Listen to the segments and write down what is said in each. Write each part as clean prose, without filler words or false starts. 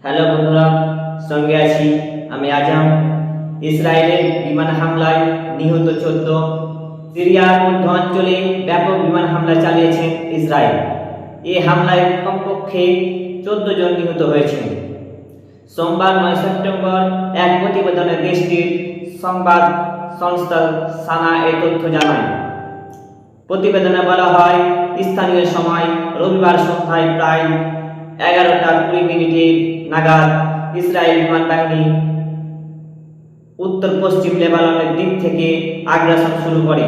Hello বন্ধুরা, সঙ্গে আছি আমি আজম। ইসরায়েলের বিমান হামলায় নিহত 14। সিরিয়ার মধ্য অঞ্চলে ব্যাপক বিমান হামলা চালিয়েছেন ইসরায়েল। এই হামলায় কমপক্ষে 14 জন নিহত হয়েছেন। সোমবার 9 সেপ্টেম্বর এক প্রতিবেদনে দেশটির সংবাদ সংস্থা সানা এই তথ্য জানায়। প্রতিবেদনে বলা হয়, স্থানীয় সময় রবিবার সন্ধ্যায় প্রায় 11:20 নাগাদ ইসরায়েল বিমান বাহিনী উত্তর পশ্চিম লেবাননের দিক থেকে আগ্রাসন শুরু করে।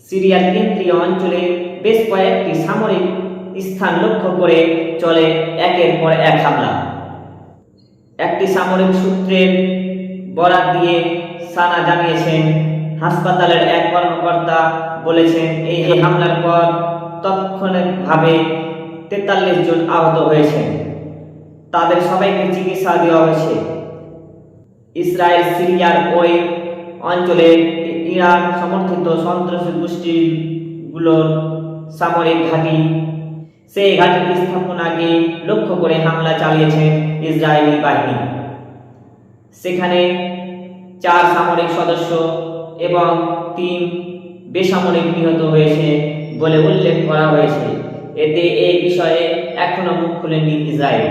সিরিয়ার কেন্দ্রীয় অঞ্চলে বেশ কয়েকটি সামরিক স্থান লক্ষ্য করে চলে একের পর এক হামলা। একটি সামরিক সূত্রের বরাত দিয়ে সানা জানিয়েছেন, হাসপাতালের এক কর্মকর্তা বলেছেন, এই হামলার পর তাৎক্ষণিকভাবে 43 জন আহত হয়েছেন। তাদের সবাইকে চিকিৎসা দেওয়া হয়েছে। ইসরায়েল সিরিয়ার ওই অঞ্চলে ইরান সমর্থিত সন্ত্রাসী গোষ্ঠীগুলোর সামরিক ঘাঁটি, সেই ঘাঁটি স্থাপনাকে লক্ষ্য করে হামলা চালিয়েছে ইসরায়েলি বাহিনী। সেখানে 4 সামরিক সদস্য এবং 3 বেসামরিক নিহত হয়েছে বলে উল্লেখ করা হয়েছে। এতে এই বিষয়ে এখনো মুখ খুলেনি ইসরায়েল।